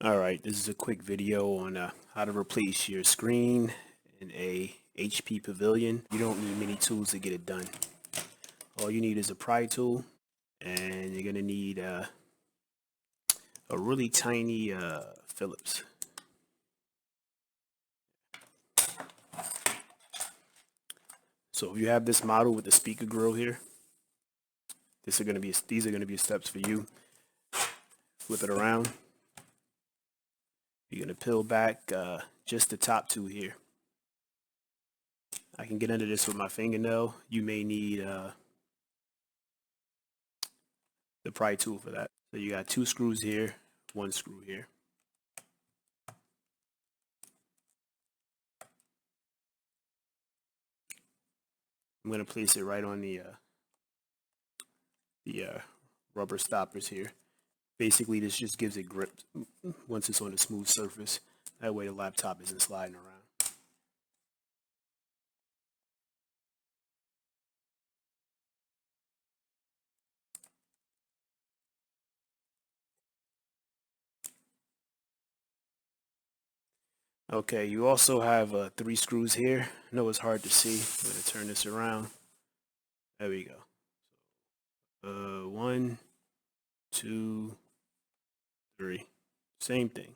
Alright, this is a quick video on how to replace your screen in a HP Pavilion. You don't need many tools to get it done. All you need is a pry tool, and you're going to need a really tiny Phillips. So if you have this model with the speaker grill here, these are going to be steps for you. Flip it around. You're going to peel back just the top two here. I can get under this with my fingernail. You may need the pry tool for that. So you got two screws here, one screw here. I'm going to place it right on the rubber stoppers here. Basically, this just gives it grip once it's on a smooth surface. That way the laptop isn't sliding around. Okay, you also have 3 screws here. I know it's hard to see. I'm going to turn this around. There we go. 1, 2, 3. Same thing.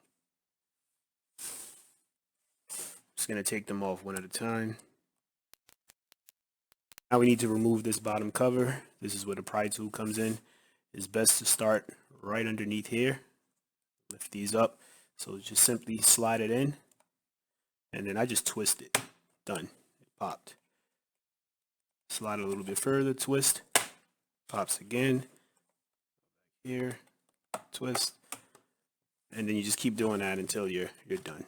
Just going to take them off one at a time. Now we need to remove this bottom cover. This is where the pry tool comes in. It's best to start right underneath here. Lift these up. So just simply slide it in. And then I just twist it. Done. It popped. Slide it a little bit further. Twist. Pops again. Here. Twist. And then you just keep doing that until you're done.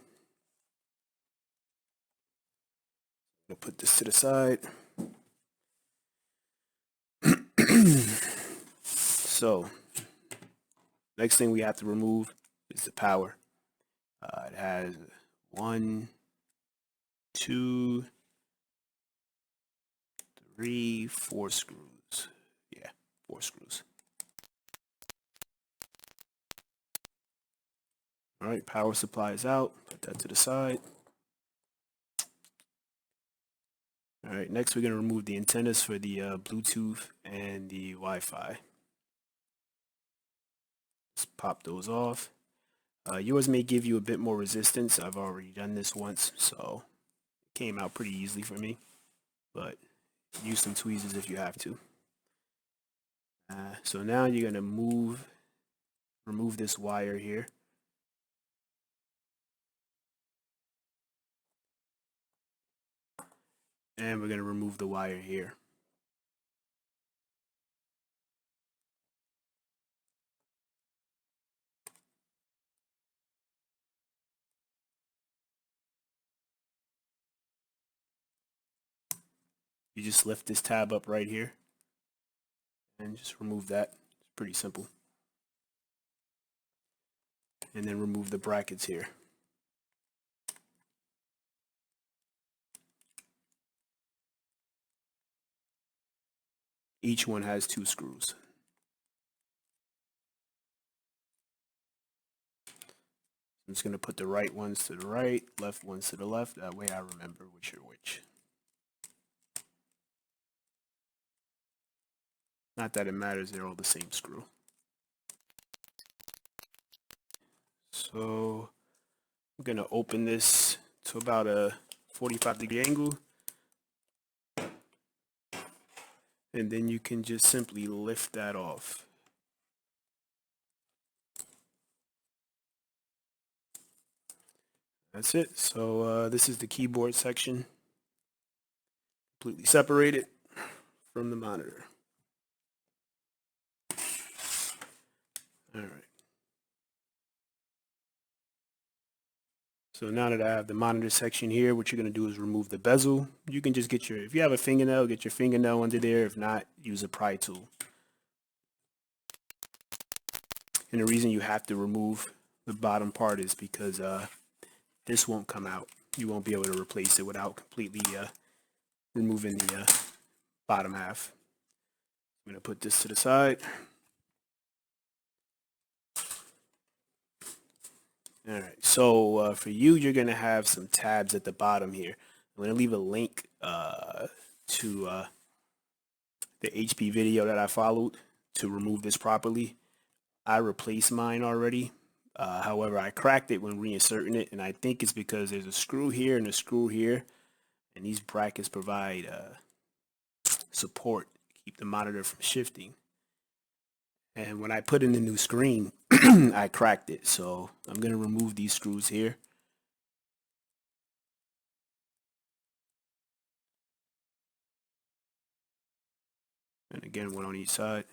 I'll put this to the side. So, next thing we have to remove is the power. It has 1, 2, 3, 4 screws. Yeah, 4 screws. All right, power supply is out. Put that to the side. All right, next we're going to remove the antennas for the Bluetooth and the Wi-Fi. Just pop those off. Yours may give you a bit more resistance. I've already done this once, so it came out pretty easily for me. But use some tweezers if you have to. So now you're going to remove this wire here. And we're going to remove the wire here. You just lift this tab up right here and just remove that. It's pretty simple. And then remove the brackets here. Each one has 2 screws. I'm just going to put the right ones to the right, left ones to the left. That way I remember which are which. Not that it matters, they're all the same screw. So I'm going to open this to about a 45-degree angle. And then you can just simply lift that off. That's it. So this is the keyboard section, completely separated from the monitor. All right. So now that I have the monitor section here, what you're going to do is remove the bezel. You can just get if you have a fingernail, get your fingernail under there. If not, use a pry tool. And the reason you have to remove the bottom part is because this won't come out. You won't be able to replace it without completely removing the bottom half. I'm going to put this to the side. All right, so for you, you're gonna have some tabs at the bottom here. I'm gonna leave a link to the HP video that I followed to remove this properly. I replaced mine already. However, I cracked it when reinserting it, and I think it's because there's a screw here and a screw here, and these brackets provide support, keep the monitor from shifting. And when I put in the new screen, I cracked it. So I'm going to remove these screws here. And again, one on each side.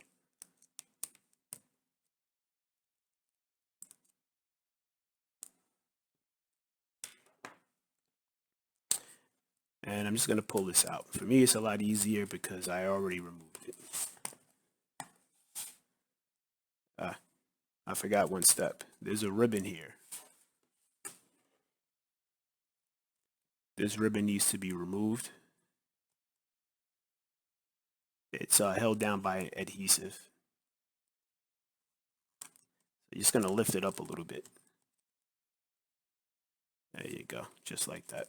And I'm just going to pull this out. For me, it's a lot easier because I already removed it. I forgot one step. There's a ribbon here. This ribbon needs to be removed. It's held down by adhesive. So you're just going to lift it up a little bit. There you go, just like that.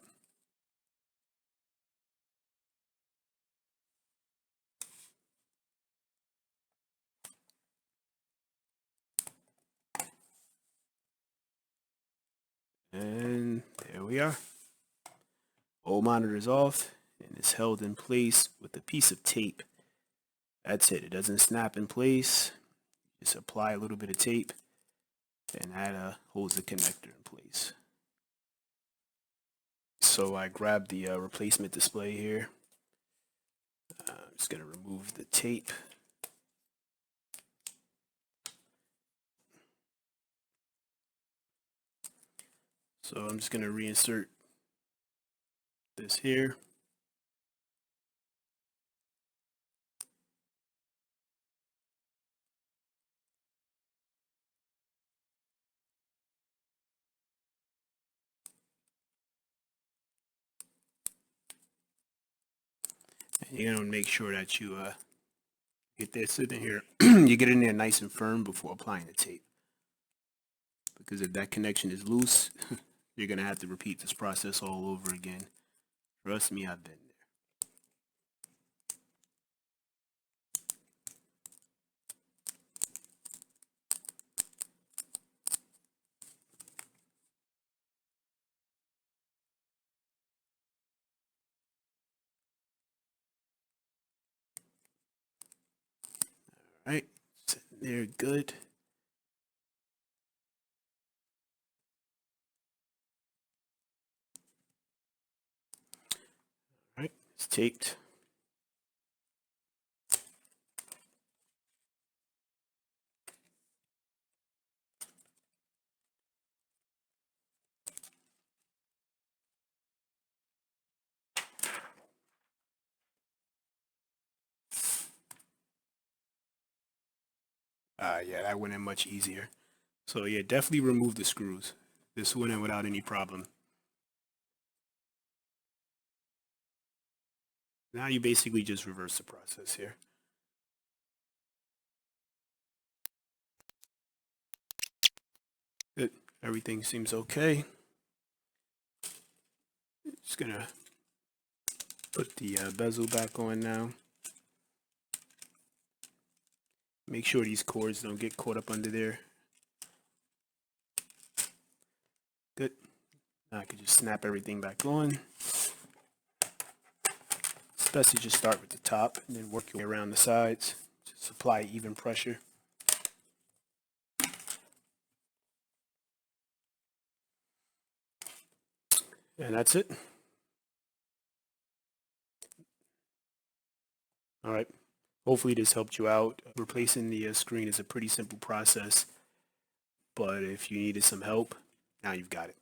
And there we are. Old monitor is off and it's held in place with a piece of tape. That's it. It doesn't snap in place. Just apply a little bit of tape and that holds the connector in place. So I grabbed the replacement display here. I'm just going to remove the tape. So I'm just going to reinsert this here. And you're going to make sure that you get this in here. You get in there nice and firm before applying the tape. Because if that connection is loose, you're going to have to repeat this process all over again. Trust me, I've been there. All right, sitting there good. All right, it's taped. Yeah, that went in much easier. So yeah, definitely remove the screws. This went in without any problem. Now you basically just reverse the process here. Good. Everything seems okay. Just gonna put the bezel back on now. Make sure these cords don't get caught up under there. Good. Now I can just snap everything back on. It's best to just start with the top and then work your way around the sides. Just apply even pressure. And that's it. All right. Hopefully this helped you out. Replacing the screen is a pretty simple process, but if you needed some help, now you've got it.